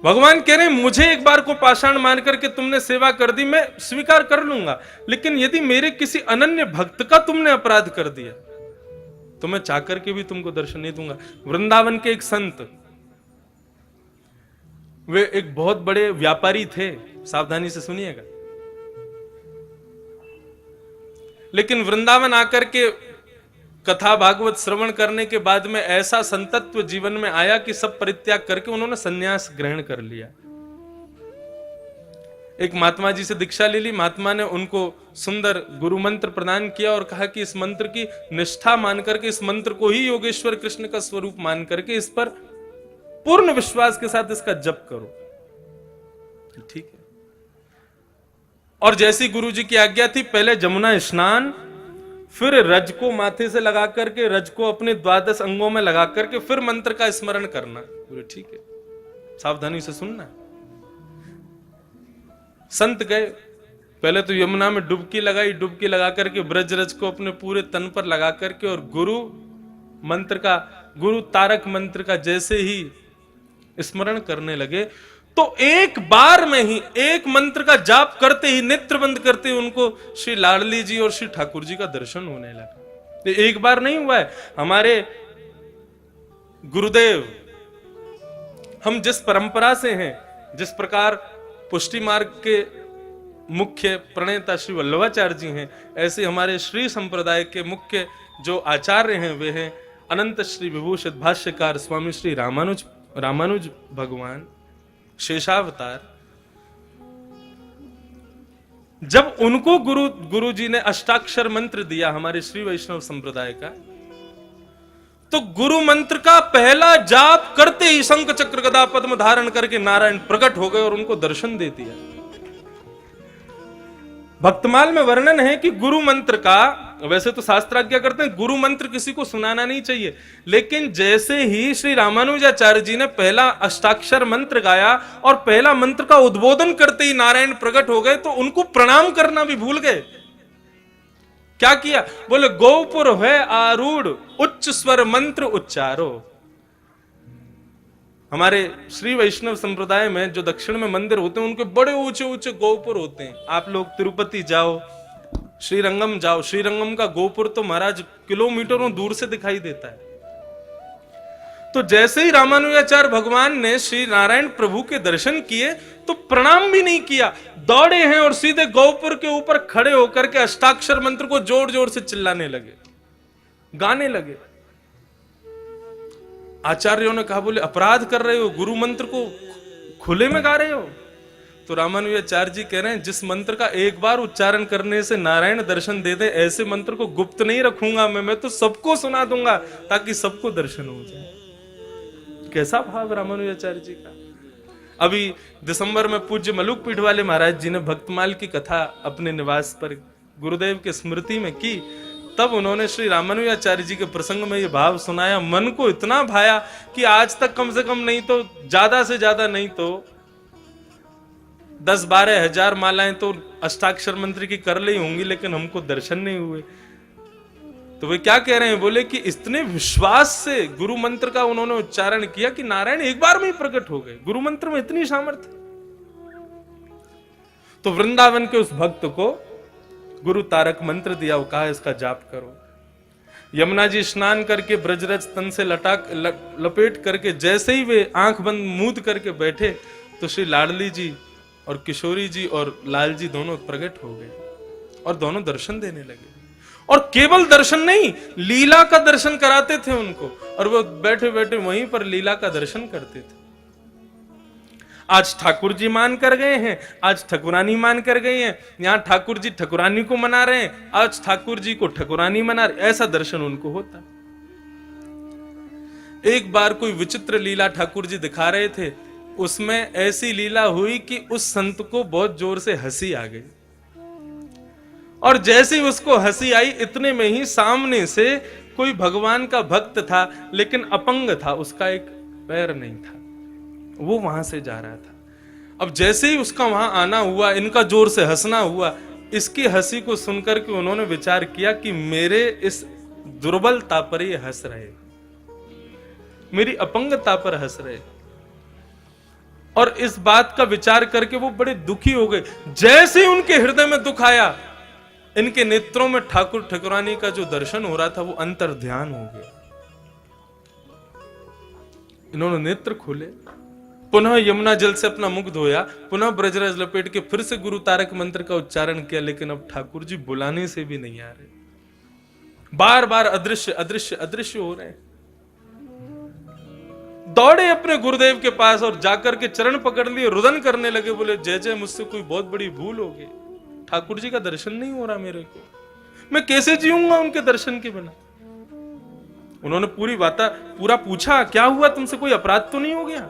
भगवान कह रहे हैं मुझे एक बार को पाषाण मान करके तुमने सेवा कर दी, मैं स्वीकार कर लूंगा, लेकिन यदि मेरे किसी अनन्य भक्त का तुमने अपराध कर दिया तो मैं चाकर के भी तुमको दर्शन नहीं दूंगा। वृंदावन के एक संत, वे एक बहुत बड़े व्यापारी थे, सावधानी से सुनिएगा, लेकिन वृंदावन आकर के कथा भागवत श्रवण करने के बाद में ऐसा संतत्व जीवन में आया कि सब परित्याग करके उन्होंने संन्यास ग्रहण कर लिया। एक महात्मा जी से दीक्षा ले ली, महात्मा ने उनको सुंदर गुरु मंत्र प्रदान किया और कहा कि इस मंत्र की निष्ठा मान करके, इस मंत्र को ही योगेश्वर कृष्ण का स्वरूप मान करके इस पर पूर्ण विश्वास के साथ इसका जप करो। ठीक है। और जैसी गुरु जी की आज्ञा थी, पहले जमुना स्नान, फिर रज को माथे से लगा करके, रज को अपने 12 अंगों में लगा करके फिर मंत्र का स्मरण करना। बोले ठीक है, सावधानी से सुनना। संत गए, पहले तो यमुना में डुबकी लगाई, डुबकी लगा करके ब्रज रज को अपने पूरे तन पर लगा करके और गुरु मंत्र का, गुरु तारक मंत्र का जैसे ही स्मरण करने लगे तो एक बार में ही, एक मंत्र का जाप करते ही, नेत्र बंद करते ही उनको श्री लाडली जी और श्री ठाकुर जी का दर्शन होने लगा। एक बार नहीं हुआ है। हमारे गुरुदेव, हम जिस परंपरा से हैं, जिस प्रकार पुष्टि मार्ग के मुख्य प्रणेता श्री वल्लभाचार्य जी हैं, ऐसे हमारे श्री संप्रदाय के मुख्य जो आचार्य हैं वे हैं अनंत श्री विभूषित भाष्यकार स्वामी श्री रामानुज भगवान शेषावतार। जब उनको गुरु जी ने अष्टाक्षर मंत्र दिया हमारे श्री वैष्णव संप्रदाय का, तो गुरु मंत्र का पहला जाप करते ही शंख चक्र गदा पद्म धारण करके नारायण प्रकट हो गए और उनको दर्शन दे दिया। भक्तमाल में वर्णन है कि गुरु मंत्र का, वैसे तो शास्त्राज्ञा करते हैं गुरु मंत्र किसी को सुनाना नहीं चाहिए, लेकिन जैसे ही श्री रामानुजाचार्य जी ने पहला अष्टाक्षर मंत्र गाया और पहला मंत्र का उद्बोधन करते ही नारायण प्रकट हो गए, तो उनको प्रणाम करना भी भूल गए। क्या किया? बोले गोपुर है आरूढ़ उच्च स्वर मंत्र उच्चारो। हमारे श्री वैष्णव संप्रदाय में जो दक्षिण में मंदिर होते हैं उनके बड़े ऊंचे ऊंचे गोपुर होते हैं। आप लोग तिरुपति जाओ, श्रीरंगम जाओ, श्रीरंगम का गोपुर तो महाराज किलोमीटरों दूर से दिखाई देता है। तो जैसे ही रामानुजाचार्य भगवान ने श्री नारायण प्रभु के दर्शन किए तो प्रणाम भी नहीं किया, दौड़े हैं और सीधे गोपुर के ऊपर खड़े होकर के अष्टाक्षर मंत्र को जोर जोर से चिल्लाने लगे, गाने लगे। आचार्यों ने कहा, बोले अपराध कर रहे हो, गुरु मंत्र को खुले में गा रहे हो। तो रामानुजाचार्य जी कह रहे हैं, जिस मंत्र का एक बार उच्चारण करने से नारायण दर्शन दे दे, ऐसे मंत्र को गुप्त नहीं रखूंगा मैं तो सबको सुना दूंगा ताकि सबको दर्शन हो जाए। कैसा भाव रामानुजाचार्य जी का। अभी दिसंबर में पूज्य मलुक पीठ वाले महाराज जी ने भक्तमाल की कथा अपने निवास पर गुरुदेव के स्मृति में की, तब उन्होंने श्री रामानुजाचार्य जी के प्रसंग में ये भाव सुनाया। मन को इतना भाया कि आज तक कम से कम नहीं तो ज्यादा से ज्यादा नहीं तो 10-12 हजार मालाएं तो अष्टाक्षर मंत्र की कर ली होंगी, लेकिन हमको दर्शन नहीं हुए। तो वे क्या कह रहे हैं? बोले कि इतने विश्वास से गुरु मंत्र का उन्होंने उच्चारण किया कि नारायण एक बार में ही प्रकट हो गए। गुरु मंत्र में इतनी सामर्थ्य। तो वृंदावन के उस भक्त को गुरु तारक मंत्र दिया, वो कहा इसका जाप करो। यमुना जी स्नान करके ब्रजरज तन से लपेट करके जैसे ही वे आंख बंद मूंद करके बैठे तो श्री लाडली जी और किशोरी जी और लाल जी दोनों प्रकट हो गए और दोनों दर्शन देने लगे। और केवल दर्शन नहीं, लीला का दर्शन कराते थे उनको, और वो बैठे बैठे वहीं पर लीला का दर्शन करते थे। आज ठाकुर जी मान कर गए हैं, आज ठकुरानी मान कर गई हैं, यहां ठाकुर जी ठकुरानी को मना रहे हैं, आज ठाकुर जी को ठकुरानी मना रहे, ऐसा दर्शन उनको होता। एक बार कोई विचित्र लीला ठाकुर जी दिखा रहे थे, उसमें ऐसी लीला हुई कि उस संत को बहुत जोर से हंसी आ गई, और जैसे ही उसको हंसी आई इतने में ही सामने से कोई भगवान का भक्त था, लेकिन अपंग था, उसका एक पैर नहीं था, वो वहां से जा रहा था। अब जैसे ही उसका वहां आना हुआ, इनका जोर से हंसना हुआ, इसकी हंसी को सुनकर के उन्होंने विचार किया कि मेरे इस दुर्बलता पर ये हंस रहे, मेरी अपंगता पर हंस रहे। और इस बात का विचार करके वो बड़े दुखी हो गए। जैसे ही उनके हृदय में दुख आया, इनके नेत्रों में ठाकुर ठाकुरानी का जो दर्शन हो रहा था वो अंतर ध्यान हो गया। इन्होंने नेत्र खोले, पुनः यमुना जल से अपना मुख धोया, पुनः ब्रजरज लपेट के फिर से गुरु तारक मंत्र का उच्चारण किया, लेकिन अब ठाकुर जी बुलाने से भी नहीं आ रहे। बार बार अदृश्य अदृश्य अदृश्य हो रहे हैं। दौड़े अपने गुरुदेव के पास और जाकर के चरण पकड़ लिए, रुदन करने लगे, बोले जय जय मुझसे कोई बहुत बड़ी भूल हो गई, ठाकुर जी का दर्शन नहीं हो रहा मेरे को, मैं कैसे जीऊंगा उनके दर्शन के बिना। उन्होंने पूरा पूछा, क्या हुआ तुमसे, कोई अपराध तो नहीं हो गया?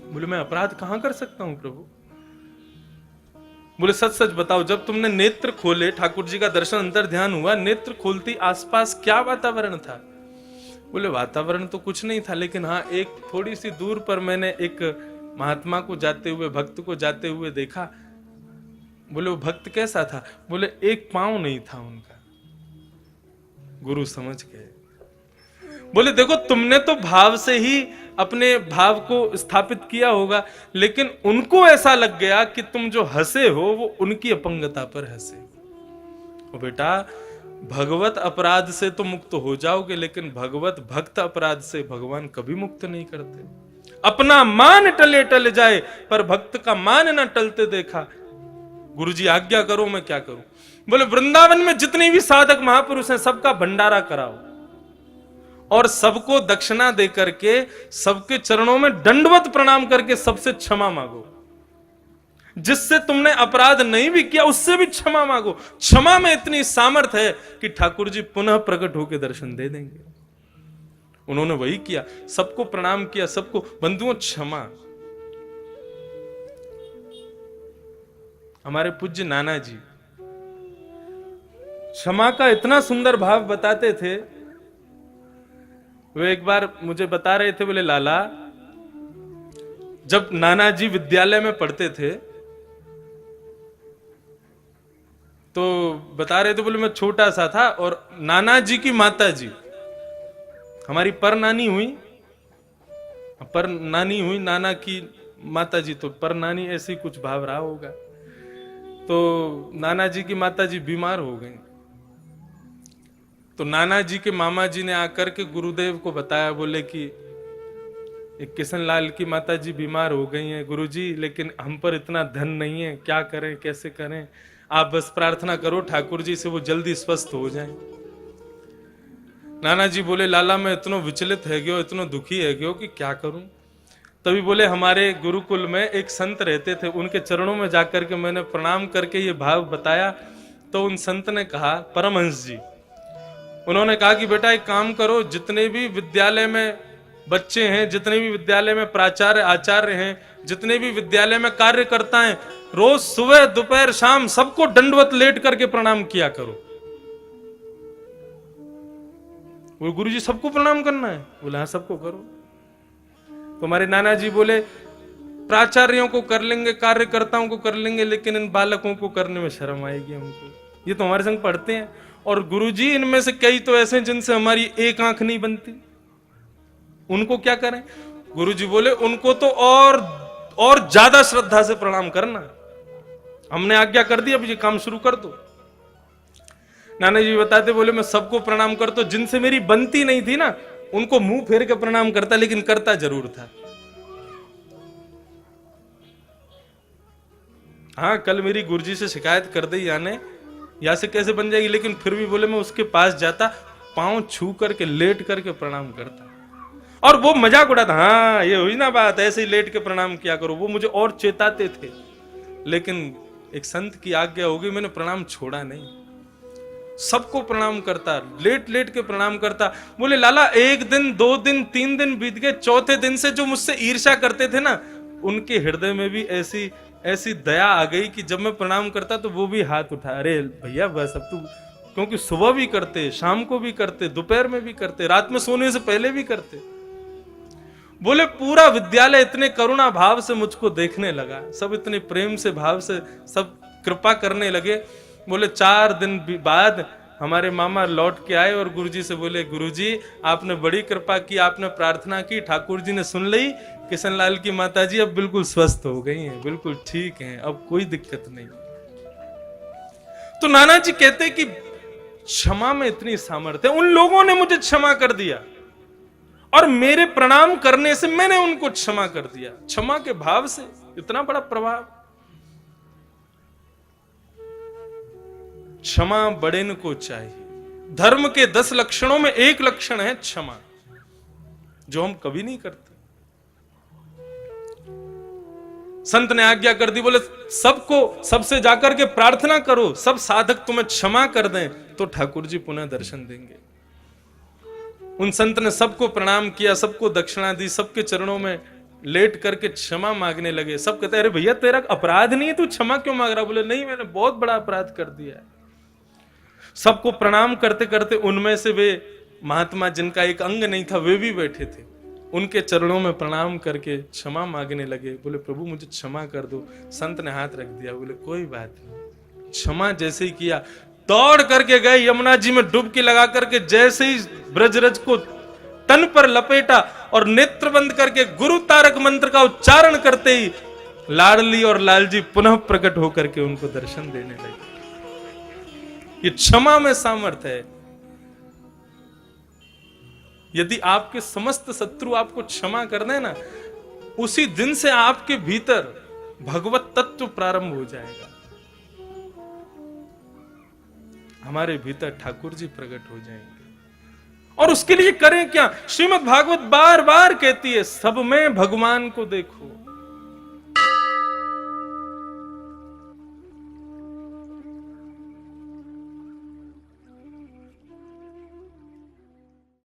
बोले मैं अपराध कहां कर सकता हूं प्रभु। बोले सच सच बताओ, जब तुमने नेत्र खोले, ठाकुर जी का दर्शन अंतर ध्यान हुआ, नेत्र खोलती आसपास क्या वातावरण था? बोले वातावरण तो कुछ नहीं था, लेकिन हाँ एक थोड़ी सी दूर पर मैंने एक महात्मा को जाते हुए, भक्त को जाते हुए देखा। बोले वो भक्त कैसा था? बोले एक पांव नहीं था उनका। गुरु समझ गए। बोले देखो तुमने तो भाव से ही अपने भाव को स्थापित किया होगा, लेकिन उनको ऐसा लग गया कि तुम जो हंसे हो वो उनकी अपंगता पर हंसे। ओ बेटा, भगवत अपराध से तो मुक्त हो जाओगे, लेकिन भगवत भक्त अपराध से भगवान कभी मुक्त नहीं करते। अपना मान टले टल जाए, पर भक्त का मान न टलते देखा। गुरुजी आज्ञा करो, मैं क्या करूं? बोले वृंदावन में जितने भी साधक महापुरुष हैं, सबका भंडारा कराओ और सबको दक्षिणा दे करके, सबके चरणों में दंडवत प्रणाम करके सबसे क्षमा मांगो। जिससे तुमने अपराध नहीं भी किया उससे भी क्षमा मांगो। क्षमा में इतनी सामर्थ्य है कि ठाकुर जी पुनः प्रकट होकर दर्शन दे देंगे। उन्होंने वही किया, सबको प्रणाम किया, सबको बंधुओं क्षमा। हमारे पूज्य नाना जी क्षमा का इतना सुंदर भाव बताते थे। वे एक बार मुझे बता रहे थे, बोले लाला, जब नाना जी विद्यालय में पढ़ते थे तो बता रहे थे, बोले मैं छोटा सा था और नाना जी की माता जी, हमारी पर नानी हुई, नाना की माता जी, तो पर नानी ऐसी कुछ भाव रहा होगा। तो नाना जी की माता जी बीमार हो गई, तो नाना जी के मामा जी ने आकर के गुरुदेव को बताया, बोले कि एक किशन लाल की माता जी बीमार हो गई हैं गुरुजी, लेकिन हम पर इतना धन नहीं है, क्या करें कैसे करें, आप बस प्रार्थना करो ठाकुर जी से वो जल्दी स्वस्थ हो जाएं। नाना जी बोले लाला मैं इतना विचलित है गयो, इतना दुखी है गयो कि क्या करूं। तभी बोले हमारे गुरुकुल में एक संत रहते थे, उनके चरणों में जाकर के मैंने प्रणाम करके ये भाव बताया। तो उन संत ने कहा, परमहंस जी, उन्होंने कहा कि बेटा एक काम करो, जितने भी विद्यालय में बच्चे हैं, जितने भी विद्यालय में प्राचार्य आचार्य हैं, जितने भी विद्यालय में कार्यकर्ता हैं, रोज सुबह दोपहर शाम सबको दंडवत लेट करके प्रणाम किया करो। वो गुरुजी सबको प्रणाम करना है? बोले हाँ सबको करो। तो हमारे नाना जी बोले प्राचार्यों को कर लेंगे, कार्यकर्ताओं को कर लेंगे, लेकिन इन बालकों को करने में शर्म आएगी हमको, ये तो हमारे संग पढ़ते हैं। और गुरुजी इनमें से कई तो ऐसे हैं जिनसे हमारी एक आंख नहीं बनती, उनको क्या करें? गुरुजी बोले उनको तो और ज्यादा श्रद्धा से प्रणाम करना, हमने आज्ञा कर दी, अब ये काम शुरू कर दो। नाना जी बताते, बोले मैं सबको प्रणाम करता, जिनसे मेरी बनती नहीं थी ना उनको मुंह फेर के प्रणाम करता, लेकिन करता जरूर था। हाँ कल मेरी गुरुजी से शिकायत कर दी याने, या से कैसे बन जाएगी, लेकिन फिर भी बोले मैं उसके पास जाता, पांव छू करके लेट करके प्रणाम करता, और वो मजाक उड़ाता, हाँ ये हुई ना बात, ऐसे ही लेट के प्रणाम किया करो। वो मुझे और चेताते थे, लेकिन एक संत की आज्ञा होगी, मैंने प्रणाम छोड़ा नहीं, सबको प्रणाम करता, लेट लेट के प्रणाम करता। बोले लाला एक दिन, 2 दिन, 3 दिन बीत गए, चौथे दिन से जो मुझसे ईर्ष्या करते थे ना, उनके हृदय में भी ऐसी दया आ गई कि जब मैं प्रणाम करता तो वो भी हाथ उठा, अरे भैया बस अब तू, क्योंकि सुबह भी करते, शाम को भी करते, दोपहर में भी करते, रात में सोने से पहले भी करते। बोले पूरा विद्यालय इतने करुणा भाव से मुझको देखने लगा, सब इतने प्रेम से भाव से सब कृपा करने लगे। बोले 4 दिन बाद हमारे मामा लौट के आए और गुरुजी से बोले, गुरुजी आपने बड़ी कृपा की, आपने प्रार्थना की, ठाकुर जी ने सुन ली, किशनलाल की माताजी अब बिल्कुल स्वस्थ हो गई हैं, बिल्कुल ठीक हैं, अब कोई दिक्कत नहीं। तो नाना जी कहते कि क्षमा में इतनी सामर्थ्य, उन लोगों ने मुझे क्षमा कर दिया और मेरे प्रणाम करने से मैंने उनको क्षमा कर दिया। क्षमा के भाव से इतना बड़ा प्रभाव। क्षमा बड़ेन को चाहिए। धर्म के 10 लक्षणों में एक लक्षण है क्षमा, जो हम कभी नहीं करते। संत ने आज्ञा कर दी, बोले सबको सबसे जाकर के प्रार्थना करो, सब साधक तुम्हें क्षमा कर दें तो ठाकुर जी पुनः दर्शन देंगे। उन संत ने सबको प्रणाम किया, सबको दक्षिणा दी, सबके चरणों में लेट करके क्षमा मांगने लगे। सब कहते अरे भैया तेरा अपराध नहीं है, तू क्षमा क्यों मांग रहा? बोले नहीं, मैंने बहुत बड़ा अपराध कर दिया है। सबको प्रणाम करते करते उनमें से वे महात्मा जिनका एक अंग नहीं था वे भी बैठे थे, उनके चरणों में प्रणाम करके क्षमा मांगने लगे। बोले प्रभु मुझे क्षमा कर दो। संत ने हाथ रख दिया, बोले कोई बात नहीं। क्षमा जैसे ही किया, दौड़ करके गए यमुना जी में डुबकी लगा करके, जैसे ही ब्रजरज को तन पर लपेटा और नेत्र बंद करके गुरु तारक मंत्र का उच्चारण करते ही लाडली और लालजी पुनः प्रकट होकर के उनको दर्शन देने लगे। ये क्षमा में सामर्थ्य है। यदि आपके समस्त शत्रु आपको क्षमा कर दें ना, उसी दिन से आपके भीतर भगवत तत्व प्रारंभ हो जाएगा। हमारे भीतर ठाकुर जी प्रकट हो जाएंगे। और उसके लिए करें क्या? श्रीमद् भागवत बार बार कहती है, सब में भगवान को देखो।